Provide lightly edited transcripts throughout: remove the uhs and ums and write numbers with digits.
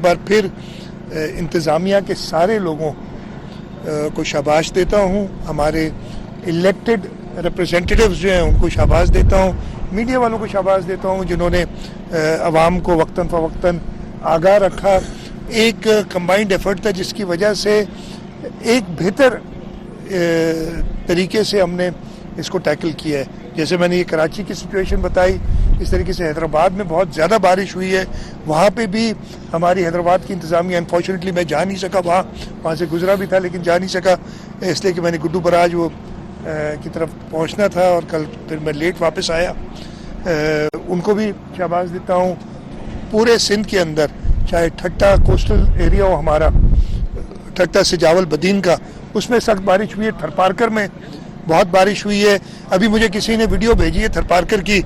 बार फिर इंतज़ामिया के सारे लोगों को शाबाश देता हूँ, हमारे इलेक्टेड रिप्रेजेंटेटिव्स जो हैं उनको शाबाश देता हूँ, मीडिया वालों को शाबाश देता हूँ जिन्होंने अवाम को वक्तन फ़वक्तन आगाह रखा। एक कंबाइंड एफर्ट था जिसकी वजह से एक बेहतर तरीके से हमने इसको टैकल किया है। जैसे मैंने ये कराची की सिचुएशन बताई, इस तरीके से हैदराबाद में बहुत ज़्यादा बारिश हुई है, वहाँ पे भी हमारी हैदराबाद की इंतज़ामिया, अनफॉर्चुनेटली मैं जा नहीं सका, वहाँ से गुजरा भी था लेकिन जा नहीं सका इसलिए कि मैंने गुड्डू बराज वो की तरफ पहुँचना था और कल फिर मैं लेट वापस आया। उनको भी शाबाश देता हूँ। पूरे सिंध के अंदर, चाहे ठट्टा कोस्टल एरिया हो हमारा, ठट्टा से जावल बदीन का, उसमें सख्त बारिश हुई है। थरपारकर में बहुत बारिश हुई है। अभी मुझे किसी ने वीडियो भेजी है थरपारकर की,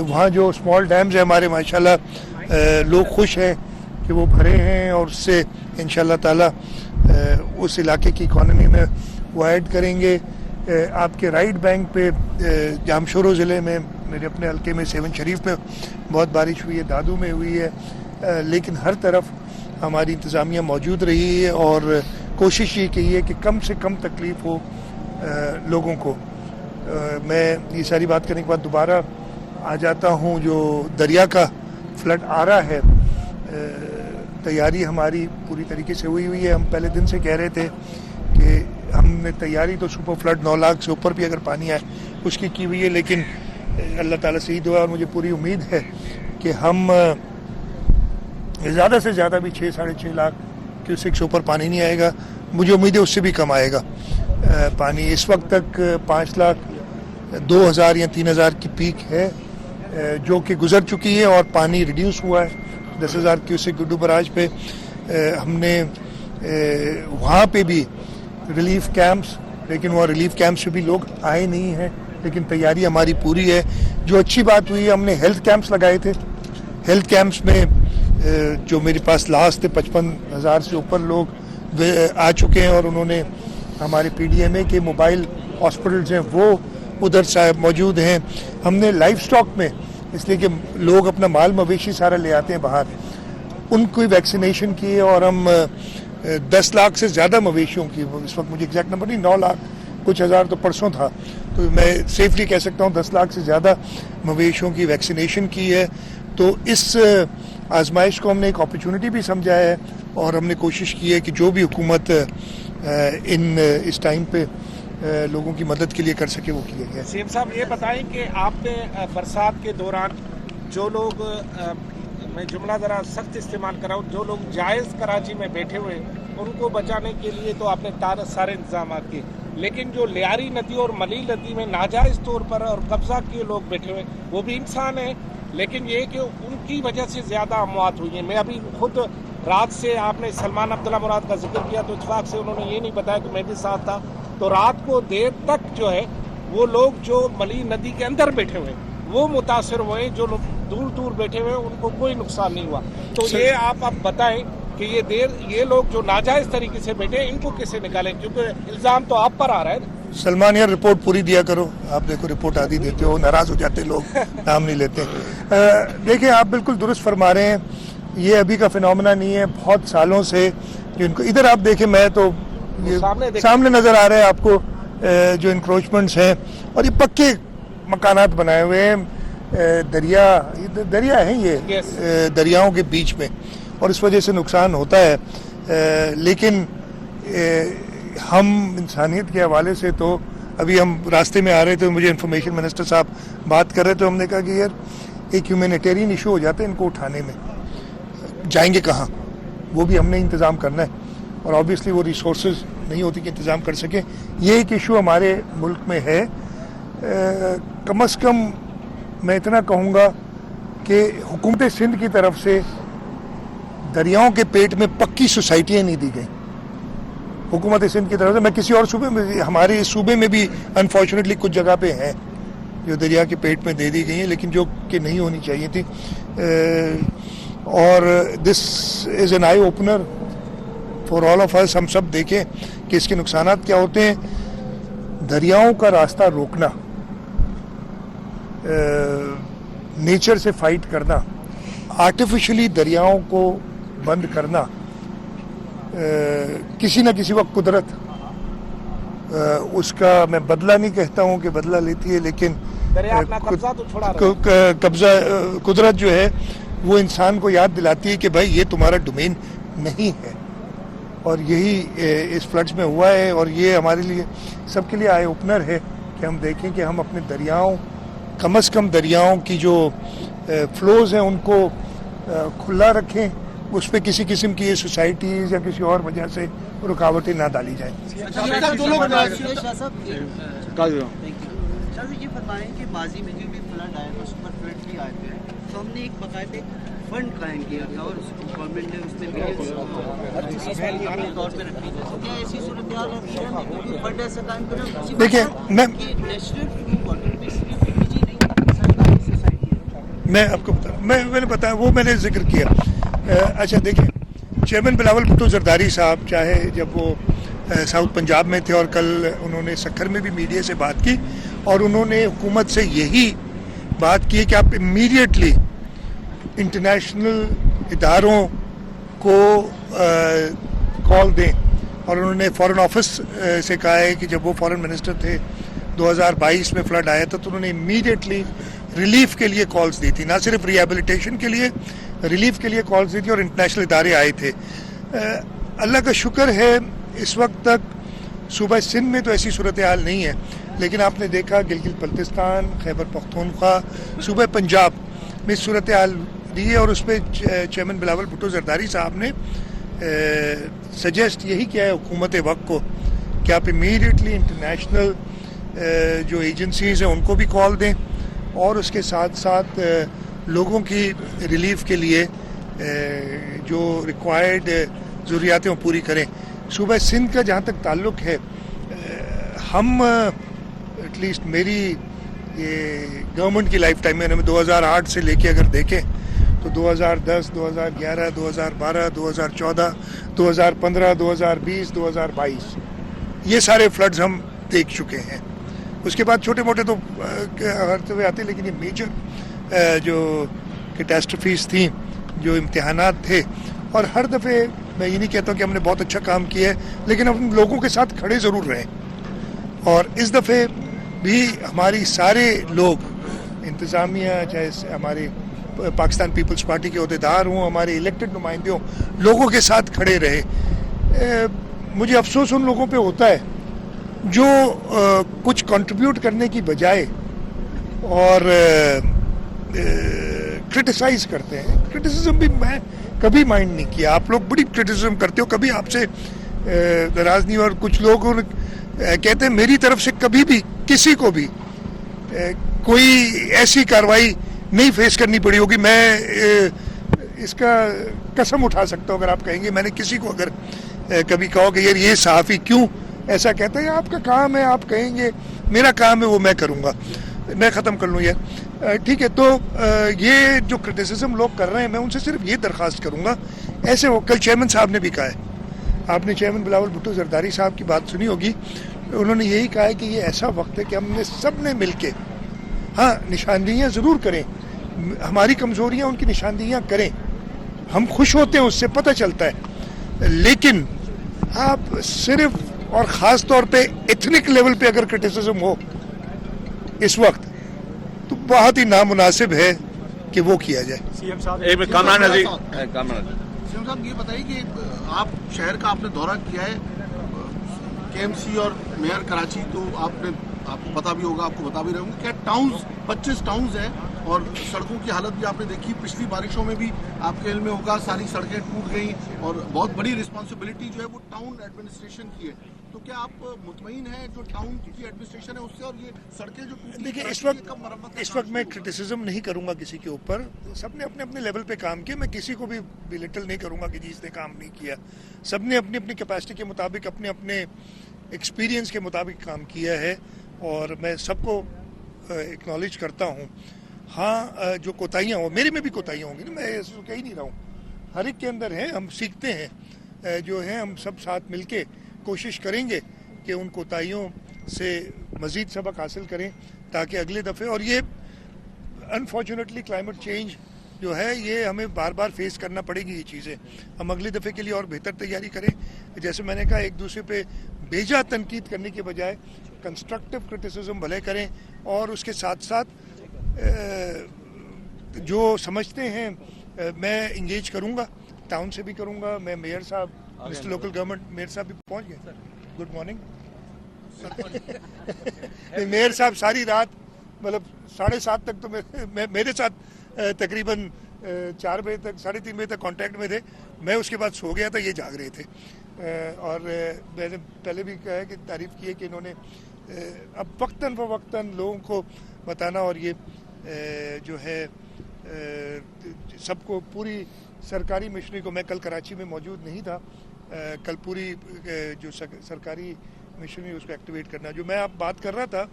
वहाँ जो स्मॉल डैम्स हैं हमारे, माशाल्लाह लोग खुश हैं कि वो भरे हैं और उससे इंशाल्लाह ताला उस इलाके की इकॉनमी में वो ऐड करेंगे। आपके राइट बैंक पे जामशोरो ज़िले में, मेरे अपने हल्के में सेवन शरीफ में बहुत बारिश हुई है, दादू में हुई है, लेकिन हर तरफ हमारी इंतज़ामिया मौजूद रही है और कोशिश ये की है कि कम से कम तकलीफ़ हो लोगों को। मैं ये सारी बात करने के बाद दोबारा आ जाता हूँ, जो दरिया का फ्लड आ रहा है, तैयारी हमारी पूरी तरीके से हुई है। हम पहले दिन से कह रहे थे कि हमने तैयारी तो सुपर फ्लड 9 लाख से ऊपर भी अगर पानी आए उसकी की हुई है, लेकिन अल्लाह ताला से ही दुआ और मुझे पूरी उम्मीद है कि हम ज़्यादा से ज़्यादा भी 6-6.5 लाख क्यूसेक से ऊपर पानी नहीं आएगा। मुझे उम्मीद है उससे भी कम आएगा पानी। इस वक्त तक 5 लाख 2,000 या 3,000 की पीक है जो कि गुजर चुकी है और पानी रिड्यूस हुआ है 10,000 क्यूसेक गुड्डू बराज पे। हमने वहाँ पे भी रिलीफ कैंप्स, लेकिन वहाँ रिलीफ कैंप्स से भी लोग आए नहीं हैं, लेकिन तैयारी हमारी पूरी है। जो अच्छी बात हुई है, हमने हेल्थ कैंप्स लगाए थे। हेल्थ कैंप्स में जो मेरे पास लास्ट थे 55,000 से ऊपर लोग आ चुके हैं और उन्होंने हमारे PDMA के मोबाइल हॉस्पिटल्स हैं वो उधर साहब मौजूद हैं। हमने लाइफ स्टॉक में, इसलिए कि लोग अपना माल मवेशी सारा ले आते हैं बाहर, उनकी वैक्सीनेशन की है और हम 10 लाख से ज़्यादा मवेशियों की, इस वक्त मुझे एग्जैक्ट नंबर नहीं, 9 लाख कुछ हज़ार तो परसों था, तो मैं सेफली कह सकता हूँ 10 लाख से ज़्यादा मवेशियों की वैक्सीनेशन की है। तो इस आजमाइश को हमने एक अपॉर्चुनिटी भी समझा है और हमने कोशिश की है कि जो भी हुकूमत इस टाइम पे लोगों की मदद के लिए कर सके वो किया गया। सीएम साहब ये बताएं कि आपने बरसात के दौरान जो लोग, मैं जुमला ज़रा सख्त इस्तेमाल कर रहा हूँ, जो लोग जायज़ कराची में बैठे हुए उनको बचाने के लिए तो आपने सारे इंतजाम किए, लेकिन जो लियारी नदी और मली नदी में नाजायज़ तौर पर और कब्जा किए लोग बैठे हुए, वो भी इंसान हैं, लेकिन ये कि उनकी वजह से ज़्यादा अमवात हुई है। मैं अभी खुद रात से, आपने सलमान अब्दुल्ला मुराद का जिक्र किया तो इत्तेफाक से उन्होंने ये नहीं बताया कि मैं भी साथ था, तो रात को देर तक जो है वो लोग जो मली नदी के अंदर बैठे हुए वो मुतासर हुए, जो लोग दूर दूर बैठे हुए उनको कोई नुकसान नहीं हुआ। तो ये आप अब बताएं कि ये लोग जो नाजायज़ तरीके से बैठे इनको कैसे निकालें, क्योंकि इल्ज़ाम तो आप पर आ रहा है। सलमान यार रिपोर्ट पूरी दिया करो, आप देखो रिपोर्ट आधी देते हो, नाराज़ हो जाते लोग, नाम नहीं लेते। देखिए आप बिल्कुल दुरुस्त फरमा रहे हैं, ये अभी का फिनोमेना नहीं है, बहुत सालों से जो इनको, इधर आप देखें, मैं तो ये सामने नज़र आ रहे हैं आपको जो इंक्रोचमेंट्स हैं और ये पक्के मकानात बनाए हुए हैं, दरिया है ये, दरियाओं के बीच में, और इस वजह से नुकसान होता है। लेकिन हम इंसानियत के हवाले से तो अभी हम रास्ते में आ रहे थे, मुझे इंफॉर्मेशन मिनिस्टर साहब बात कर रहे थे, हमने कहा कि यार एक ह्यूमैनिटेरियन इशू हो जाता है इनको उठाने में, जाएंगे कहाँ, वो भी हमने इंतज़ाम करना है और ऑब्वियसली वो रिसोर्सेज नहीं होती कि इंतज़ाम कर सके। ये एक इशू हमारे मुल्क में है। कम अज़ कम मैं इतना कहूँगा कि हुकूमत सिंध की तरफ से दरियाओं के पेट में पक्की सोसाइटियाँ नहीं दी गई हुकूमत सिंध की तरफ से। मैं किसी और सूबे में, हमारे इस सूबे में भी अनफॉर्चुनेटली कुछ जगह पे हैं जो दरिया के पेट में दे दी गई हैं, लेकिन जो कि नहीं होनी चाहिए थी। और this is an eye opener for all of us. हम सब देखें कि इसके नुकसानात क्या होते हैं। दरियाओं का रास्ता रोकना, नेचर से फाइट करना, आर्टिफिशियली दरियाओं को बंद करना किसी न किसी वक्त कुदरत उसका मैं बदला नहीं कहता हूँ कि बदला लेती है, लेकिन दरिया अपना कब्जा तो छोड़ा रहा है। कब्जा कुदरत जो है वो इंसान को याद दिलाती है कि भाई ये तुम्हारा डोमेन नहीं है। और यही इस फ्लड्स में हुआ है, और ये हमारे लिए सबके लिए आई ओपनर है कि हम देखें कि हम अपने दरियाओं, कम से कम दरियाओं की जो फ्लोज हैं उनको खुला रखें, उस पर किसी किस्म की ये सोसाइटीज़ या किसी और वजह से रुकावटें ना डाली जाएं। सर ये बताएं कि माजी में जो भी फ्लड आया था, सुपर फ्लड भी आए थे, तो हमने एक बाकायदे फंड कायम किया था और गवर्नमेंट ने उसमें तौर पर रखी थी। तो क्या ऐसी सूरत हाल अभी है कि फंड ऐसा कायम करें? देखिए, मैं आपको बता, मैंने बताया, वो मैंने जिक्र किया। अच्छा देखिए, चेयरमैन बिलावल भुट्टो जरदारी साहब, चाहे जब वो साउथ पंजाब में थे और कल उन्होंने सक्खर में भी मीडिया से बात की, और उन्होंने हुकूमत से यही बात की कि आप इमीडिएटली इंटरनेशनल इदारों को कॉल दें। और उन्होंने फॉरेन ऑफिस से कहा है कि जब वो फॉरेन मिनिस्टर थे 2022 में फ्लड आया था, तो उन्होंने इमीडिएटली रिलीफ के लिए कॉल्स दी थी, ना सिर्फ रिहेबिलिटेशन के लिए, रिलीफ के लिए कॉल्स दी थी, और इंटरनेशनल इदारे आए थे। अल्लाह का शुक्र है इस वक्त तक सूबा सिंध में तो ऐसी सूरत हाल नहीं है, लेकिन आपने देखा गिलगित बल्तिस्तान, खैबर पख्तूनख्वा, सूबा पंजाब में सूरत हाल दी है। और उस पर चेयरमैन बिलावल भुट्टो जरदारी साहब ने सजेस्ट यही किया है हुकूमत वक्त को कि आप इमीडिएटली इंटरनेशनल जो एजेंसीज हैं उनको भी कॉल दें, और उसके साथ साथ लोगों की रिलीफ के लिए जो रिक्वायर्ड ज़रूरियातें वो पूरी करें। सूबा सिंध का जहाँ तक ताल्लुक़ है, हम एटलीस्ट मेरी ये गवर्नमेंट की लाइफ टाइम में, हमें 2008 से लेके अगर देखें तो 2010, 2011, 2012, 2014, 2015, 2020, 2022 ये सारे फ्लड्स हम देख चुके हैं। उसके बाद छोटे मोटे तो हर हुए आते, लेकिन ये मेजर जो कैटास्ट्रफीज थी, जो इम्तिहानात थे, और हर दफ़े मैं ये नहीं कहता कि हमने बहुत अच्छा काम किया है, लेकिन हम लोगों के साथ खड़े ज़रूर रहे। और इस दफ़े भी हमारी सारे लोग, इंतज़ामिया, चाहे हमारे पाकिस्तान पीपल्स पार्टी के अहदेदार हों, हमारे इलेक्टेड नुमाइंदे हों, लोगों के साथ खड़े रहे। मुझे अफसोस उन लोगों पे होता है जो कुछ कंट्रीब्यूट करने की बजाय और क्रिटिसाइज करते हैं। क्रिटिसिज्म भी मैं कभी माइंड नहीं किया। आप लोग बड़ी क्रिटिसिज्म करते हो, कभी आपसे नाराज नहीं। और कुछ लोग कहते हैं मेरी तरफ से कभी भी किसी को भी कोई ऐसी कार्रवाई नहीं फेस करनी पड़ी होगी। मैं इसका कसम उठा सकता हूँ अगर आप कहेंगे मैंने किसी को अगर कभी कहो कि यार ये सहाफ़ी क्यों ऐसा कहता है, आपका काम है, आप कहेंगे, मेरा काम है वो मैं करूँगा, मैं ख़त्म कर लूँ यार, ठीक है। तो ये जो क्रिटिसिज्म लोग कर रहे हैं, मैं उनसे सिर्फ ये दरख्वास्त करूँगा, ऐसे हो, कल चेयरमैन साहब ने भी कहा है, आपने चेयरमैन बिलावल भुट्टो जरदारी साहब की बात सुनी होगी, उन्होंने यही कहा है कि ये ऐसा वक्त है कि हमने सब ने मिल के, हाँ निशानदेहियाँ ज़रूर करें, हमारी कमज़ोरियाँ उनकी निशानदेहियाँ करें, हम खुश होते हैं उससे पता चलता है, लेकिन आप सिर्फ और ख़ास तौर पे एथनिक लेवल पे अगर क्रिटिसिज्म हो इस वक्त तो बहुत ही नामुनासिब है कि वो किया जाए। सीएम साहब ये बताइए कि आप शहर का आपने दौरा किया है, केएमसी और मेयर कराची, तो आपको पता भी होगा, आपको बता भी रहे होंगे, क्या टाउन्स 25 टाउन्स हैं और सड़कों की हालत भी आपने देखी। पिछली बारिशों में भी आपके इल्म में होगा, सारी सड़कें टूट गई और बहुत बड़ी रिस्पॉन्सिबिलिटी जो है वो टाउन एडमिनिस्ट्रेशन की है। तो क्या आप मुतमईन हैं जो टाउन की एडमिनिस्ट्रेशन है उससे, और ये सड़कें जो टूटी? देखिए, इस वक्त मैं क्रिटिसिज्म नहीं करूंगा किसी के ऊपर, सबने अपने अपने लेवल पे काम किया, मैं किसी को भी बिलिटल नहीं करूंगा कि जिसने काम नहीं किया। सबने अपनी अपनी कैपेसिटी के मुताबिक, अपने अपने एक्सपीरियंस के मुताबिक काम किया है और मैं सबको एक्नॉलेज करता हूँ। हाँ, जो कोताहियाँ हो, मेरे में भी कोताहियाँ होंगी ना, मैं ऐसा कह ही नहीं रहा हूँ, हर एक के अंदर है, हम सीखते हैं, जो है हम सब साथ मिलके कोशिश करेंगे कि उन कोताहियों से मज़ीद सबक हासिल करें ताकि अगले दफ़े, और ये अनफॉर्चुनेटली क्लाइमेट चेंज جو ہے یہ ہمیں بار بار فیس کرنا پڑے گی یہ چیزیں. ہم اگلے دفعے کے لیے اور بہتر تیاری کریں. جیسے میں نے کہا ایک دوسرے پہ بیجا تنقید کرنے کے بجائے کنسٹرکٹیو کرٹیسزم بھلے کریں, اور اس کے ساتھ ساتھ جو سمجھتے ہیں میں انگیج کروں گا, ٹاؤن سے بھی کروں گا. میں میئر صاحب, مسٹر لوکل گورنمنٹ میئر صاحب بھی پہنچ گئے. Good morning. میئر صاحب ساری رات مطلب 7:30 تک تو میرے ساتھ تقریباً 4 بجے تک 3:30 بجے تک کانٹیکٹ میں تھے. میں اس کے بعد سو گیا تھا, یہ جاگ رہے تھے. اور میں نے پہلے بھی کہا ہے کہ تعریف کی ہے کہ انہوں نے اب وقتاً فوقتاً لوگوں کو بتانا, اور یہ جو ہے سب کو پوری سرکاری مشنری کو, میں کل کراچی میں موجود نہیں تھا, کل پوری جو سرکاری مشنری اس کو ایکٹیویٹ کرنا. جو میں آپ بات کر رہا تھا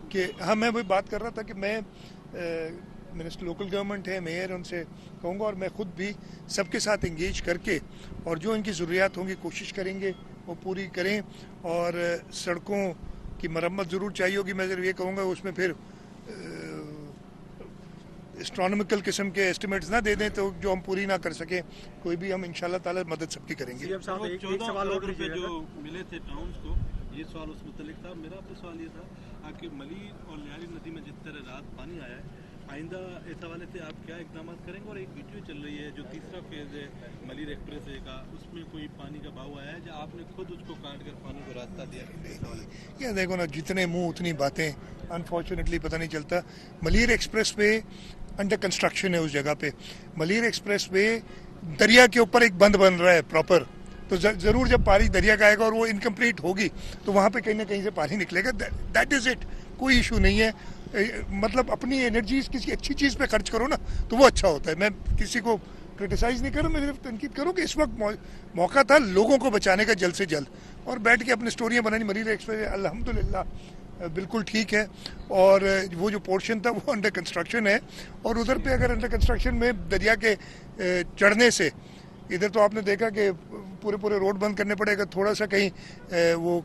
کہ میں وہی بات کر رہا تھا کہ میں منسٹر لوکل گورنمنٹ ہے, میئر, ان سے کہوں گا, اور میں خود بھی سب کے ساتھ انگیج کر کے, اور جو ان کی ضروریات ہوں گی کوشش کریں گے وہ پوری کریں. اور سڑکوں کی مرمت ضرور چاہیے ہوگی. میں ضرور یہ کہوں گا اس میں پھر اسٹرانومیکل قسم کے ایسٹیمیٹس نہ دے دیں تو جو ہم پوری نہ کر سکیں کوئی بھی. ہم انشاءاللہ تعالی مدد سب کی کریں گے. 14 کروڑ روپے جو ملے تھے ٹاؤنز کو, یہ سوال اس متعلق تھا. میرا آپ سے سوال یہ تھا کہ ملیر اور لیاری ندی میں جس طرح رات پانی آیا ہے, آئندہ ایسا والے سے آپ کیا اقدامات کریں گے؟ اور ایک ویڈیو چل رہی ہے جو تیسرا فیز ہے ملیر ایکسپریس وے کا, اس میں کوئی پانی کا بہاؤ آیا ہے جو آپ نے خود اس کو کاٹ کر پانی کو راستہ دیا؟ یہ دیکھو نا, جتنے منہ اتنی باتیں. انفارچونیٹلی پتہ نہیں چلتا. Malir express way under construction ہے اس جگہ پہ. ملیر ایکسپریس وے دریا کے اوپر ایک بند بن رہا ہے پراپر, تو ضرور جب پانی دریا کا آئے گا اور وہ انکمپلیٹ ہوگی تو وہاں پہ کہیں نہ کہیں سے پانی نکلے گا. دیٹ از اٹ, کوئی ایشو نہیں ہے. مطلب اپنی انرجیز کسی اچھی چیز پہ خرچ کرو نا تو وہ اچھا ہوتا ہے. میں کسی کو کرٹیسائز نہیں کروں, میں صرف تنقید کروں کہ اس وقت موقع تھا لوگوں کو بچانے کا جلد سے جلد, اور بیٹھ کے اپنی سٹوریاں بنانی. ملیر ایکسپریس الحمدللہ بالکل ٹھیک ہے, اور وہ جو پورشن تھا وہ انڈر کنسٹرکشن ہے. اور ادھر پہ اگر انڈر کنسٹرکشن میں دریا کے چڑھنے سے, ادھر تو آپ نے دیکھا کہ پورے روڈ بند کرنے پڑے گا, تھوڑا سا کہیں وہ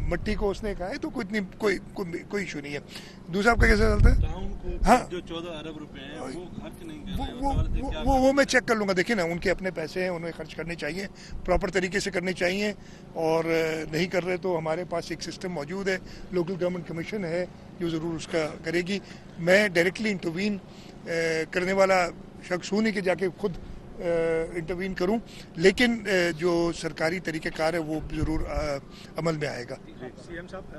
مٹی کو اس نے کہا ہے تو کوئی ایشو نہیں ہے. دوسرا آپ کا کیسا چلتا ہے؟ ٹاؤن کو ہاں, جو 14 ارب روپے ہیں وہ خرچ نہیں کر رہے, وہ میں چیک کر لوں گا. دیکھیں نا, ان کے اپنے پیسے ہیں, انہیں خرچ کرنے چاہیے, پراپر طریقے سے کرنے چاہیے. اور نہیں کر رہے تو ہمارے پاس ایک سسٹم موجود ہے, لوکل گورنمنٹ کمیشن ہے جو ضرور اس کا کرے گی. میں ڈائریکٹلی انٹروین کرنے والا شخص ہوں نہیں کہ جا کے خود انٹروین کروں, لیکن جو سرکاری طریقہ کار ہے وہ ضرور عمل میں آئے گا. سی ایم صاحب,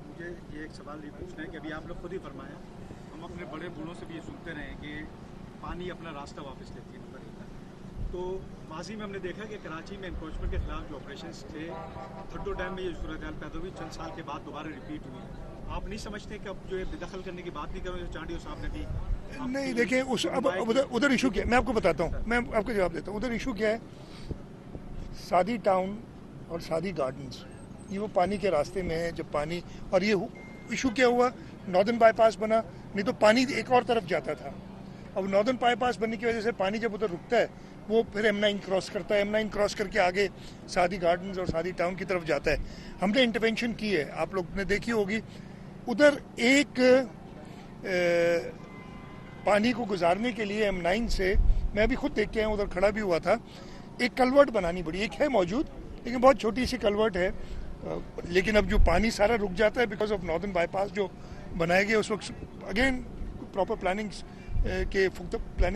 مجھے یہ ایک سوال بھی پوچھنا ہے کہ ابھی آپ لوگ خود ہی فرمایا, ہم اپنے بڑے بوڑھوں سے بھی یہ سنتے رہے کہ پانی اپنا راستہ واپس لیتی ہے نمبر 1. تو ماضی میں ہم نے دیکھا کہ کراچی میں انکروچمنٹ کے خلاف جو آپریشنس تھے, تھڈو ڈیم میں یہ صورتحال پیدا ہوئی, چند سال کے بعد دوبارہ ریپیٹ ہوئی. آپ نہیں سمجھتے کہ اب جو بے دخل کرنے کی بات نہیں کرو, جو چانڈیو صاحب نے بھی نہیں. دیکھیں اب ادھر ایشو کیا ہے, میں آپ کو بتاتا ہوں, میں آپ کو جواب دیتا ہوں. ادھر ایشو کیا ہے, سادی ٹاؤن اور سادی گارڈنز یہ وہ پانی کے راستے میں ہے. جب پانی, اور یہ ایشو کیا ہوا, ناردرن بائی پاس بنا, نہیں تو پانی ایک اور طرف جاتا تھا. اب ناردرن بائی پاس بننے کی وجہ سے پانی جب ادھر رکتا ہے وہ پھر M9 کراس کرتا ہے, M9 کراس کر کے آگے سادی گارڈنز اور سادی ٹاؤن کی طرف جاتا ہے. ہم نے انٹرونشن کی ہے, آپ لوگ نے دیکھی ہوگی. ادھر ایک پانی کو گزارنے کے لیے M9 سے, میں بھی خود دیکھ کے آیا, ادھر کھڑا بھی ہوا تھا, ایک کلورٹ بنانی پڑی. ایک ہے موجود لیکن بہت چھوٹی سی کلورٹ ہے, لیکن اب جو پانی سارا رک جاتا ہے بیکاز آف ناردرن بائی پاس جو بنایا گیا اس وقت. اگین پراپر پلاننگ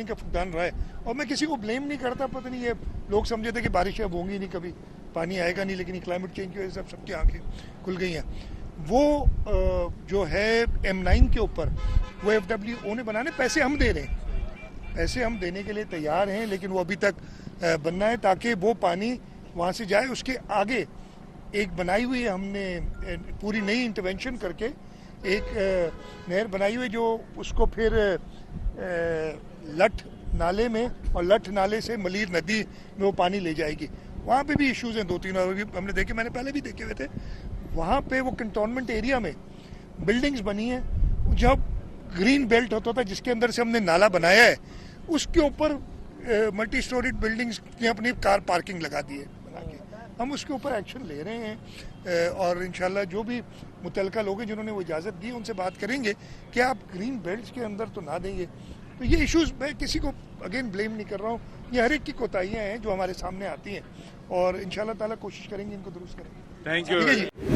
کا فقدان رہا ہے, اور میں کسی کو بلیم نہیں کرتا. پتہ نہیں یہ لوگ سمجھے تھے کہ بارشیں اب ہوں گی نہیں, کبھی پانی آئے گا نہیں, لیکن کلائمیٹ چینج کی وجہ سے سب کی آنکھیں کھل گئی ہیں. وہ جو ہے M9 کے اوپر وہ FWO نے بنانے, پیسے ہم دے رہے ہیں, پیسے ہم دینے کے لیے تیار ہیں, لیکن وہ ابھی تک بننا ہے تاکہ وہ پانی وہاں سے جائے. اس کے آگے ایک بنائی ہوئی ہے ہم نے پوری نئی انٹرونشن کر کے, ایک نہر بنائی ہوئی جو اس کو پھر لٹھ نالے میں, اور لٹھ نالے سے ملیر ندی میں وہ پانی لے جائے گی. وہاں پہ بھی ایشوز ہیں 2-3, اور ہم نے دیکھے, میں نے پہلے بھی دیکھے ہوئے تھے. وہاں پہ وہ کنٹونمنٹ ایریا میں بلڈنگز بنی ہیں, جب گرین بیلٹ ہوتا تھا جس کے اندر سے ہم نے نالا بنایا ہے, اس کے اوپر ملٹی سٹوریڈ بلڈنگز نے اپنی کار پارکنگ لگا دی ہے بنا کے. ہم اس کے اوپر ایکشن لے رہے ہیں, اور انشاءاللہ جو بھی متعلقہ لوگ ہیں جنہوں نے وہ اجازت دی ان سے بات کریں گے کہ آپ گرین بیلٹس کے اندر تو نہ دیں گے, تو یہ ایشوز میں کسی کو اگین بلیم نہیں کر رہا ہوں، یہ ہر ایک کی کوتاہیاں ہیں جو ہمارے سامنے آتی ہیں، اور انشاءاللہ تعالیٰ کوشش کریں گے ان کو درست کریں گے. تھینک ٹھیک ہے یو. جی.